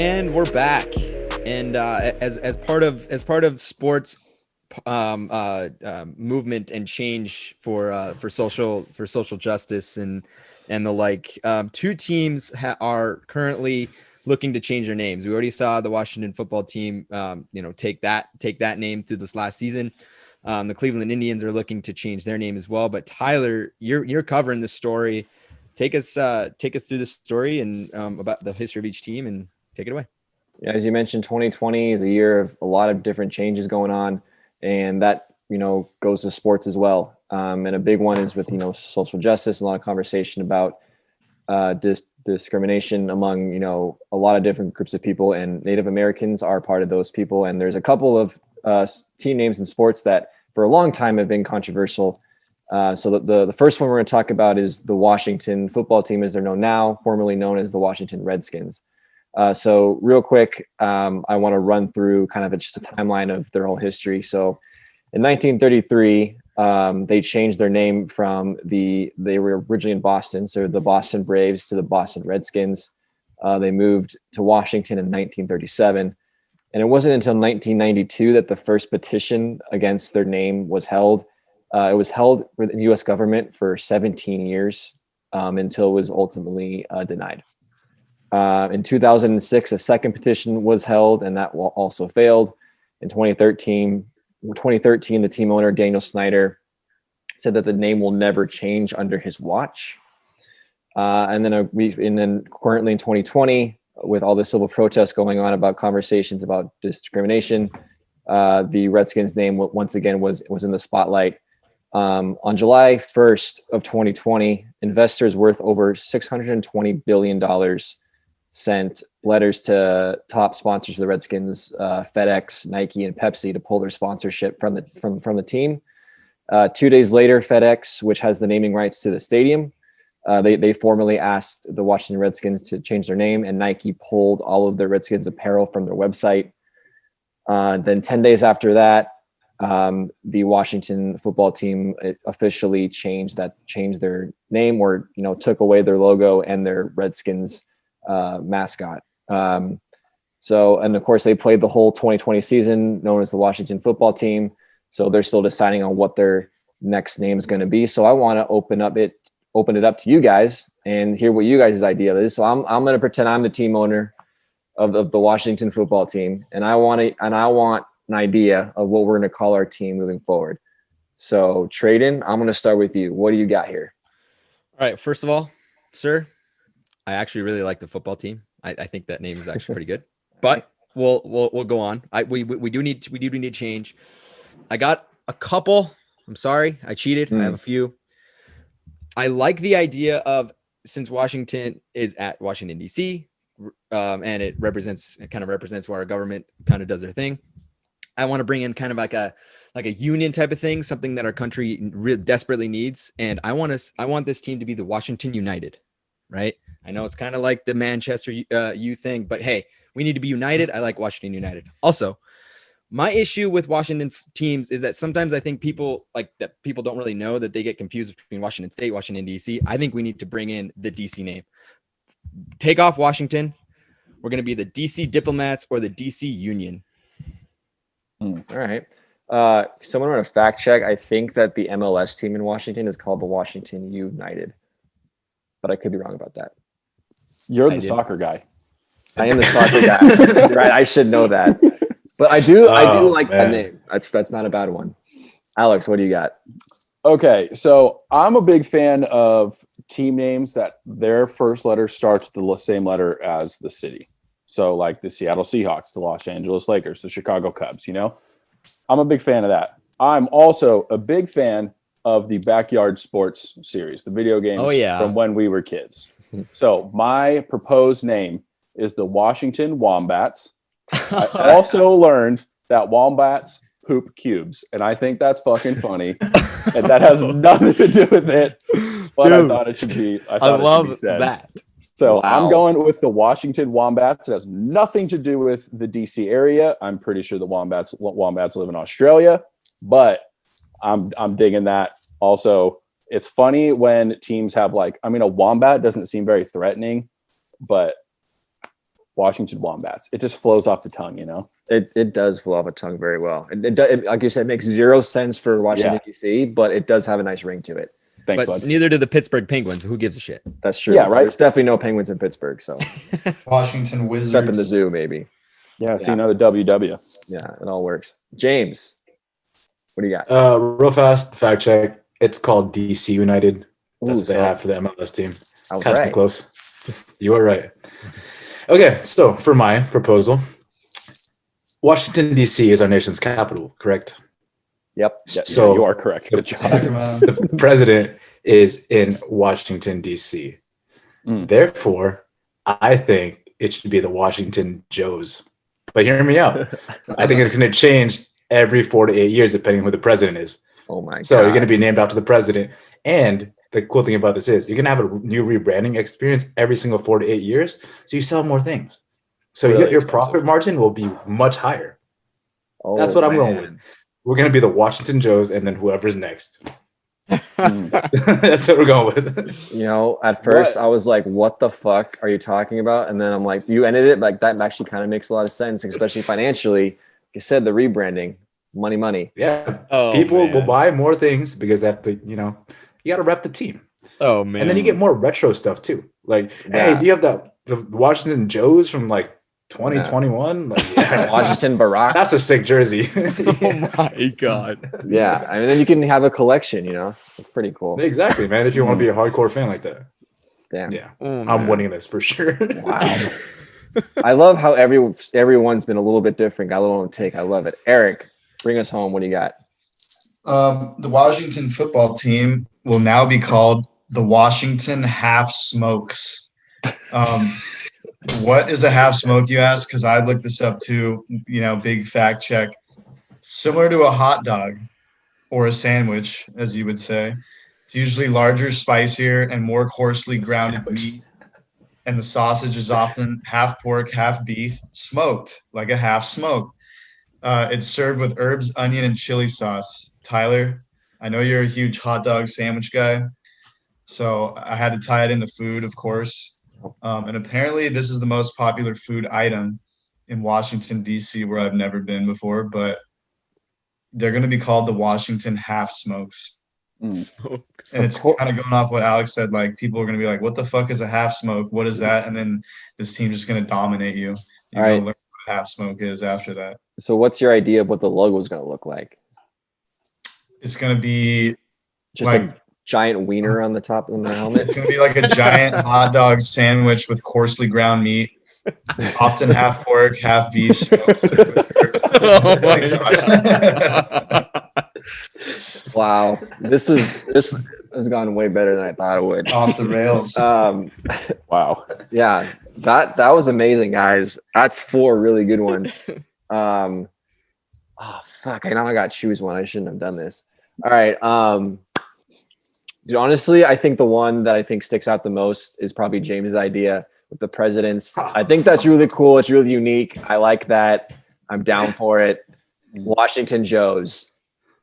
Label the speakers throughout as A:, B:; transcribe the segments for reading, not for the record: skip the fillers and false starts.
A: And we're back. And as part of sports movement and change for social justice and the like, two teams are currently looking to change their names. We already saw the Washington football team, take that name through this last season. The Cleveland Indians are looking to change their name as well. But Tyler, you're covering the story. Take us through the story and about the history of each team, and take it away.
B: Yeah, as you mentioned, 2020 is a year of a lot of different changes going on, and that goes to sports as well. And a big one is with social justice. A lot of conversation about discrimination among a lot of different groups of people, and Native Americans are part of those people. And there's a couple of team names in sports that for a long time have been controversial. So the first one we're going to talk about is the Washington football team, as they're known now, formerly known as the Washington Redskins. So real quick, I want to run through kind of just a timeline of their whole history. So in 1933, they changed their name from they were originally in Boston, so the Boston Braves to the Boston Redskins. They moved to Washington in 1937. And it wasn't until 1992 that the first petition against their name was held. It was held with the U.S. government for 17 years until it was ultimately denied. In 2006, a second petition was held, and that also failed. In 2013, the team owner, Daniel Snyder, said that the name will never change under his watch. And then currently in 2020, with all the civil protests going on about conversations about discrimination, the Redskins name once again was in the spotlight. On July 1st of 2020, investors worth over $620 billion sent letters to top sponsors of the Redskins, FedEx, Nike, and Pepsi, to pull their sponsorship from the team. 2 days later, FedEx, which has the naming rights to the stadium, they formally asked the Washington Redskins to change their name, and Nike pulled all of their Redskins apparel from their website. Then 10 days after that, the Washington football team officially changed their name, or took away their logo and their Redskins mascot. And of course they played the whole 2020 season known as the Washington football team. So they're still deciding on what their next name is going to be. So I want to open it up to you guys and hear what you guys' idea is. So I'm going to pretend I'm the team owner of the Washington football team. And I want an idea of what we're going to call our team moving forward. So Traden, I'm going to start with you. What do you got here?
A: All right. First of all, sir, I actually really like the football team. I think that name is actually pretty good, but we'll go on. We do need change. I got a couple. I'm sorry, I cheated. I have a few. I like the idea of, since Washington is at Washington D.C. And it kind of represents where our government kind of does their thing. I want to bring in kind of like a union type of thing, something that our country desperately needs. And I want this team to be the Washington United, right? I know it's kind of like the Manchester U thing, but hey, we need to be united. I like Washington United. Also, my issue with Washington teams is that sometimes I think people don't really know that they get confused between Washington State, Washington, D.C. I think we need to bring in the D.C. name. Take off Washington. We're going to be the D.C. Diplomats or the D.C. Union.
B: All right. Someone want to fact check. I think that the MLS team in Washington is called the Washington United, but I could be wrong about that.
C: You're the soccer guy.
B: I am the soccer guy. Right. I should know that. But I do like that name. That's not a bad one. Alex, what do you got?
C: Okay, so I'm a big fan of team names that their first letter starts with the same letter as the city. So like the Seattle Seahawks, the Los Angeles Lakers, the Chicago Cubs, I'm a big fan of that. I'm also a big fan of the Backyard Sports series, the video games from when we were kids. So my proposed name is the Washington Wombats. I also learned that wombats poop cubes, and I think that's fucking funny. And that has nothing to do with it, but I thought it should be. I love that. So I'm going with the Washington Wombats. It has nothing to do with the DC area. I'm pretty sure the Wombats live in Australia, but I'm digging that. Also, it's funny when teams have a wombat doesn't seem very threatening, but Washington Wombats. It just flows off the tongue, you know?
B: It does flow off a tongue very well. Like you said, it makes zero sense for Washington D.C., but it does have a nice ring to it.
C: Thanks,
A: But
C: bud.
A: neither do the Pittsburgh Penguins. Who gives a shit?
B: That's true.
C: Yeah, right.
B: There's definitely no Penguins in Pittsburgh, so
D: Washington Wizards.
B: except in the zoo, maybe.
C: Yeah, see another WW.
B: Yeah, it all works. James, what do you got?
E: Real fast, fact check. It's called DC United. That's what they
B: sorry.
E: have for the MLS team.
B: I was
E: Kind of
B: right.
E: close. You are right. Okay, so for my proposal, Washington, D.C. is our nation's capital, correct?
B: Yep.
E: So
C: you are correct. Good job.
D: Sacramento.
E: the president is in Washington, D.C.
C: Mm.
E: Therefore, I think it should be the Washington Joes. But hear me out. I think it's going to change every 4 to 8 years, depending on who the president is.
B: Oh my god.
E: So you're going to be named after the president. And the cool thing about this is you're going to have a new rebranding experience every single 4 to 8 years. So you sell more things. So
C: Really
E: your
C: expensive.
E: profit margin will be much higher.
B: Oh,
E: That's what I'm going
B: man.
E: with. We're going to be the Washington Joes and then whoever's next.
C: Mm.
E: That's what we're going with.
B: You know, at first
C: What?
B: I was like, what the fuck are you talking about? And then I'm like, you ended it, like that actually kind of makes a lot of sense, especially financially. Like you said, the rebranding, money.
E: Yeah.
A: Oh,
E: People
A: man.
E: will buy more things because they have to, you got to rep the team.
A: Oh man.
E: And then you get more retro stuff too. Like,
B: Yeah.
E: hey, do you have the Washington Joes from like 2021? Like, yeah.
B: Washington Barracks.
E: That's a sick jersey.
A: Oh my god.
B: Yeah. I mean, then you can have a collection, It's pretty cool.
E: Exactly, man. If you want to be a hardcore fan like that.
B: Damn.
E: Yeah.
A: Oh,
E: I'm
A: man.
E: winning this for sure.
B: Wow. I love how everyone's been a little bit different. Got a little take. I love it. Eric, bring us home. What do you got?
D: The Washington football team will now be called the Washington Half Smokes. What is a half smoke, you ask? Because I looked this up too, big fact check. Similar to a hot dog or a sandwich, as you would say. It's usually larger, spicier, and more coarsely grounded meat. And the sausage is often half pork, half beef, smoked, like a half smoke. It's served with herbs, onion, and chili sauce. Tyler, I know you're a huge hot dog sandwich guy, so I had to tie it into food, of course. And apparently this is the most popular food item in Washington, D.C., where I've never been before, but they're going to be called the Washington Half Smokes.
A: Smokes.
D: And it's kind of going off what Alex said, like people are going to be like, what the fuck is a half smoke? What is that? And then this team's just going to dominate you. You're
B: All
D: going
B: right.
D: to learn what a half smoke is after that.
B: So what's your idea of what the logo is going to look like?
D: It's going to be
B: Just
D: like,
B: a giant wiener on the top of the helmet?
D: it's going to be like a giant hot dog sandwich with coarsely ground meat, often half pork, half beef. Smoked
A: Oh my
D: sauce.
B: Wow. This has gone way better than I thought it would.
D: Off the rails.
C: Wow.
B: Yeah, that was amazing, guys. That's 4 really good ones. Oh fuck! I know I got to choose one. I shouldn't have done this. All right. Dude, honestly, I think the one that I think sticks out the most is probably James's idea with the presidents. I think that's really cool. It's really unique. I like that. I'm down for it. Washington Joes.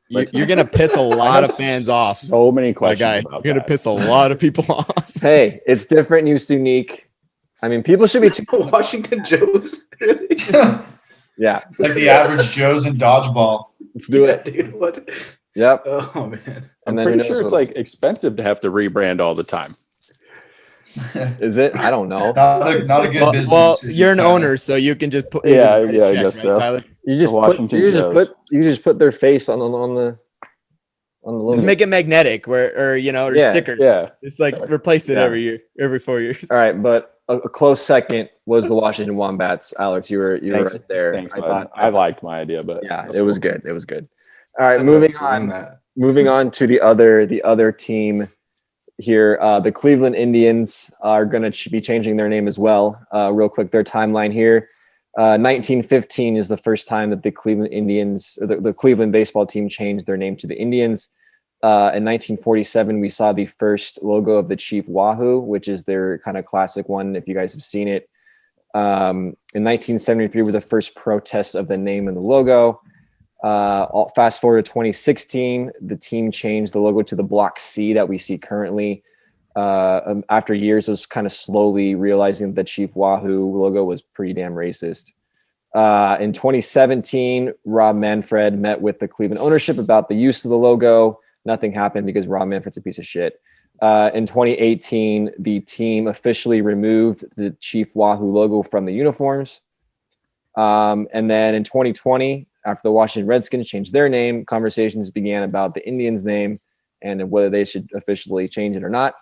A: You're gonna piss a lot of fans off,
C: So many
A: my
C: questions
A: guy.
C: about
A: You're gonna
C: that.
A: piss a lot of people off.
B: Hey, it's different, new, unique. I mean, people should be.
E: Washington Joes? Really?
B: Yeah,
D: Like the average Joes in dodgeball.
B: let's do it.
E: Dude, what?
B: Yep.
E: Oh, man.
C: I'm
B: And then who
C: pretty
B: knows
C: sure it's
B: what-
C: like expensive to have to rebrand all the time.
B: Is it? I don't know.
D: Not a good business.
A: Well,
D: decision,
A: you're an
D: Tyler.
A: owner, so you can just put.
C: Yeah,
A: you just
C: yeah, I
A: check,
C: guess
A: right,
C: so.
A: Tyler?
B: You just
C: The
B: put
C: Washington
B: you just
C: Joes.
B: put their face on the logo.
A: Just make it magnetic, or
B: Yeah,
A: stickers.
C: Yeah.
A: It's like replace it
B: Yeah.
A: every year, every 4 years.
B: All right, but a close second was the Washington Wombats. Alex, you were
C: Thanks.
B: right there.
C: Thanks,
B: I
C: bud.
B: thought.
C: I liked my idea, but
B: Yeah, it was good. It was good. All right, moving on.
E: That.
B: Moving on to the other team here. The Cleveland Indians are going to be changing their name as well. Real quick, their timeline here. 1915 is the first time that the Cleveland Indians, or the Cleveland baseball team, changed their name to the Indians. In 1947, we saw the first logo of the Chief Wahoo, which is their kind of classic one, if you guys have seen it. In 1973 were the first protests of the name and the logo. Fast forward to 2016, the team changed the logo to the block C that we see currently. after years of kind of slowly realizing the Chief Wahoo logo was pretty damn racist. In 2017, Rob Manfred met with the Cleveland ownership about the use of the logo. Nothing happened because Rob Manfred's a piece of shit. In 2018, the team officially removed the Chief Wahoo logo from the uniforms. And then in 2020, after the Washington Redskins changed their name, conversations began about the Indians' name and whether they should officially change it or not.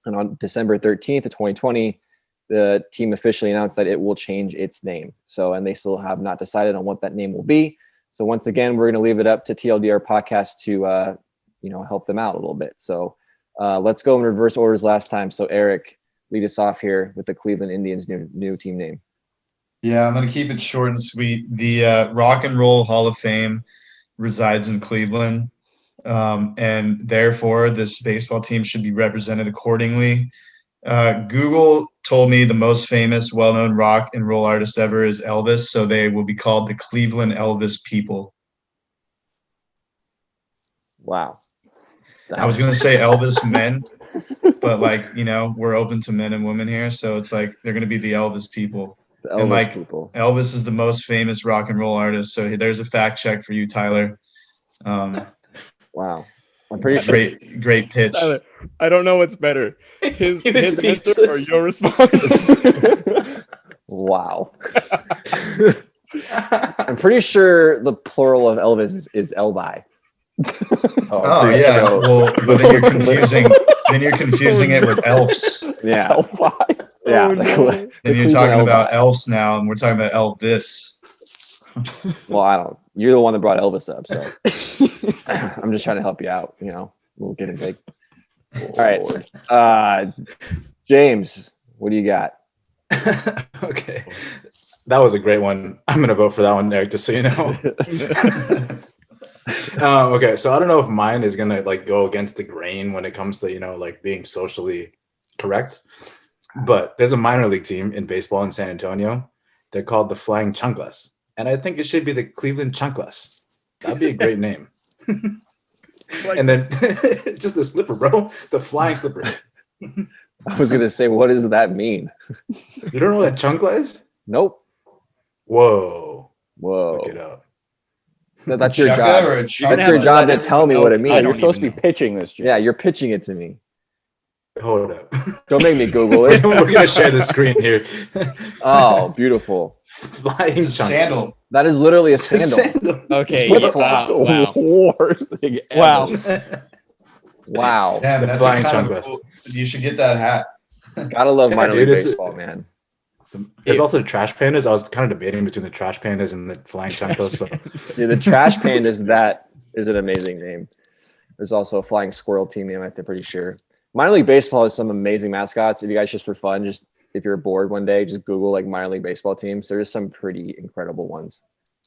B: And on December 13th of 2020, the team officially announced that it will change its name. So, and they still have not decided on what that name will be. So once again, we're going to leave it up to TLDR Podcast to, help them out a little bit. So let's go in reverse orders last time. So Eric, lead us off here with the Cleveland Indians' new team name.
D: Yeah, I'm going to keep it short and sweet. The Rock and Roll Hall of Fame resides in Cleveland, and therefore this baseball team should be represented accordingly. Google told me the most famous, well-known rock and roll artist ever is Elvis, so they will be called the Cleveland Elvis People.
B: Wow.
D: I was going to say Elvis Men, but we're open to men and women here, so it's like they're going to be the Elvis People.
B: The Elvis People.
D: Elvis is the most famous rock and roll artist. So there's a fact check for you, Tyler.
B: Wow. I'm pretty sure.
D: Great pitch.
A: Tyler, I don't know what's better. His answer or your response?
B: Wow. I'm pretty sure the plural of Elvis is Elvi.
D: Oh yeah. Well, but then you're confusing. It with elves.
B: Yeah.
C: Elvi.
B: Yeah.
A: No.
D: Then you're talking about elves now, and we're talking about Elvis.
B: Well, you're the one that brought Elvis up, so I'm just trying to help you out. We'll get it big. All right. James, what do you got?
E: Okay. That was a great one. I'm going to vote for that one, Eric, just so you know. Okay, so I don't know if mine is going to go against the grain when it comes to, being socially correct. But there's a minor league team in baseball in San Antonio. They're called the Flying Chanclas. And I think it should be the Cleveland Chanclas. That'd be a great name. And then just the slipper, bro. The flying slipper.
B: I was going to say, what does that mean?
E: You don't know what a chancla is?
B: Nope.
E: Whoa.
B: Look
E: it up.
B: That's your
D: Chukka
B: job.
D: or a chukka?
B: That's your job to tell me what it
A: I
B: means.
A: don't
C: You're supposed to
A: even
C: be pitching this. Jim.
B: Yeah, you're pitching it to me.
E: Hold up.
B: Don't make me Google it.
E: We're going to share the screen here.
B: Oh, beautiful.
E: Flying
D: It's a
E: chanclas.
D: sandal.
B: That is literally a
E: It's a
B: sandal.
A: Okay.
B: Flip-flop.
A: Wow. Wow.
B: Wow.
D: Damn,
E: The
D: that's
E: Flying
D: a kind of
E: Chanclas.
D: cool. You should get that hat.
B: Gotta love
E: Yeah,
B: minor
E: dude,
B: league
E: it's a-
B: baseball, man.
E: There's also the trash pandas. I was kind of debating between the trash pandas and the flying chanclas. So
B: Dude, the Trash Pandas, that is an amazing name. There's also a Flying Squirrel team name, I'm pretty sure. Minor league baseball has some amazing mascots. If you guys just for fun, if you're bored one day, just Google minor league baseball teams. There's some pretty incredible ones.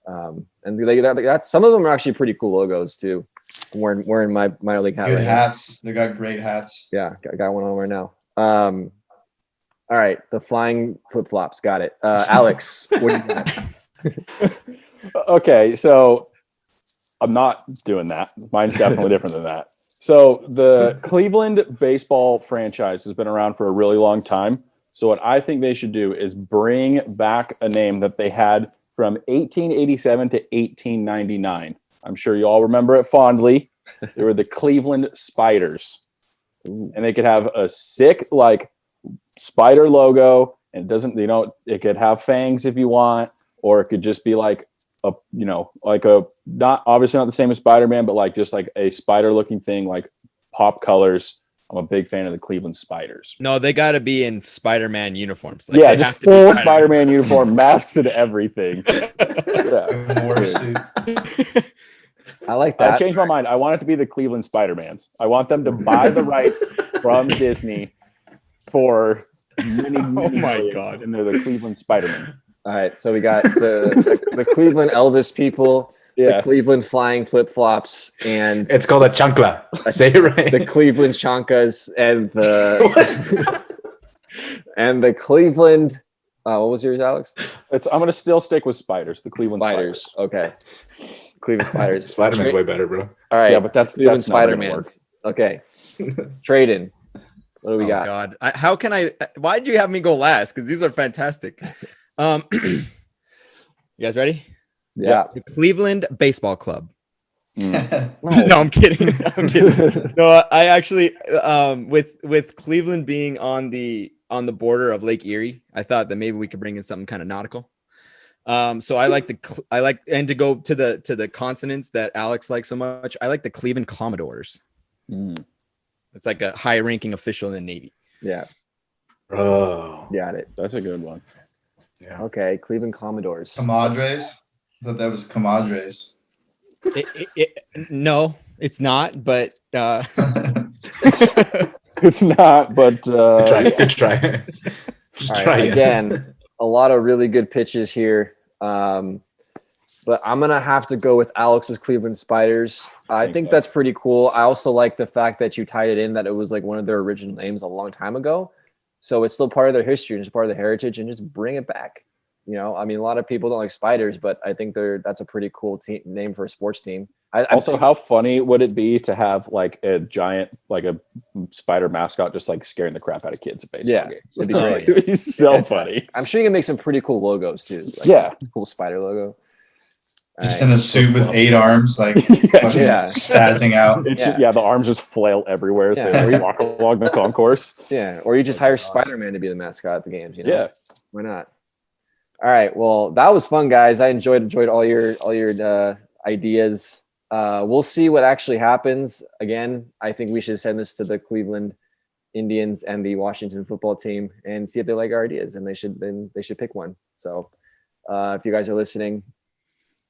B: And that's some of them are actually pretty cool logos too. I'm wearing my minor league hat
D: Good
B: right now.
D: hats. They got great hats.
B: Yeah, got one on right now. All right, the flying flip flops. Got it. Alex, what do you got?
C: Okay, so I'm not doing that. Mine's definitely different than that. So the Cleveland baseball franchise has been around for a really long time. So what I think they should do is bring back a name that they had from 1887 to 1899. I'm sure you all remember it fondly. They were the Cleveland Spiders. And they could have a sick spider logo, and it doesn't, it could have fangs if you want, or it could just be not obviously not the same as Spider-Man, but just a spider looking thing, pop colors. I'm a big fan of the Cleveland Spiders.
A: No, they got to be in Spider-Man uniforms.
C: Yeah,
A: they
C: just
A: have to be
C: full
A: Spider-Man.
C: Spider-Man uniform, masks and everything. Yeah.
D: More suit.
B: I like
C: I
B: that.
C: changed my mind. I want it to be the Cleveland Spider-Mans. I want them to buy the rights from Disney for many
A: Oh my
C: millions,
A: God.
C: and they're the Cleveland Spider-Man.
B: All right, so we got the Cleveland Elvis people,
C: Yeah.
B: the Cleveland flying flip flops, and
E: it's called a chancla. Say it right.
B: the Cleveland Chankas, and the Cleveland. What was yours, Alex?
C: I'm going to still stick with spiders. The Cleveland
B: Spiders.
C: Spiders.
B: Okay. Cleveland Spiders.
E: Spider-Man's way better, bro.
B: All right.
C: Yeah, but that's
B: Cleveland
C: not gonna
B: Spider-Man. Okay. Trade-in. What do we got?
A: God. Why did you have me go last? Because these are fantastic. You guys ready?
B: Yeah.
A: The Cleveland Baseball Club.
B: No.
A: No, I'm kidding. I'm kidding. No, I actually, with Cleveland being on the border of Lake Erie, I thought that maybe we could bring in something kind of nautical. So and to go to the consonants that Alex likes so much, I like the Cleveland Commodores. It's like a high-ranking official in the Navy.
B: Yeah.
E: Oh,
B: Got it.
C: That's a good one.
E: yeah.
B: Okay. Cleveland Commodores.
D: Comadres. I thought that was comadres.
A: No, it's not. But
C: It's not, but
E: Good try. Just
B: All
E: try
B: right.
E: it.
B: Again, a lot of really good pitches here. But I'm going to have to go with Alex's Cleveland Spiders. I think that's pretty cool. I also like the fact that you tied it in that it was like one of their original names a long time ago. So it's still part of their history and it's part of the heritage, and just bring it back. You know, I mean, a lot of people don't like spiders, but I think that's a pretty cool name for a sports team.
C: also, how funny would it be to have like a giant, like a spider mascot, just like scaring the crap out of kids at baseball
B: Yeah,
C: games?
B: it'd be great.
C: It'd be so funny.
B: I'm sure you can make some pretty cool logos too. Like
C: Yeah.
B: cool spider logo.
D: Just
B: All
D: in
B: right.
D: a suit with 8 arms, like fucking
B: Yeah.
D: spazzing out.
C: It's just, the arms just flail everywhere as
B: Yeah.
C: they walk along the concourse.
B: Yeah, or you just hire Spider-Man to be the mascot at the games. You know?
C: Yeah.
B: Why not? All right. Well, that was fun, guys. I enjoyed all your ideas. We'll see what actually happens. Again, I think we should send this to the Cleveland Indians and the Washington football team and see if they like our ideas, and they should pick one. So, if you guys are listening,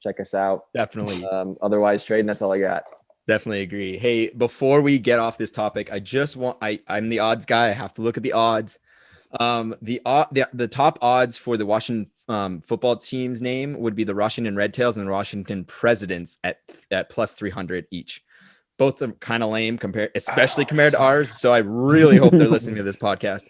B: check us out.
A: definitely.
B: Otherwise, trade. And that's all I got.
A: Definitely agree. Hey, before we get off this topic, I'm the odds guy. I have to look at the odds. The top odds for the Washington football team's name would be the Washington Red Tails and the Washington Presidents at plus 300 each. Both are kind of lame especially compared to ours. So I really hope they're listening to this podcast.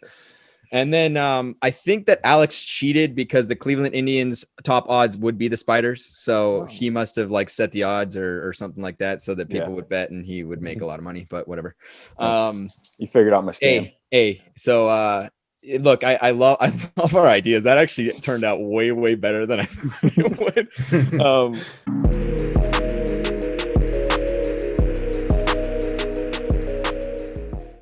A: And then I think that Alex cheated because the Cleveland Indians top odds would be the Spiders. So he must have like set the odds or something like that so that people would bet and he would make a lot of money, but whatever.
C: You figured out my scam.
A: So look, I love our ideas. That actually turned out way better than I thought it would.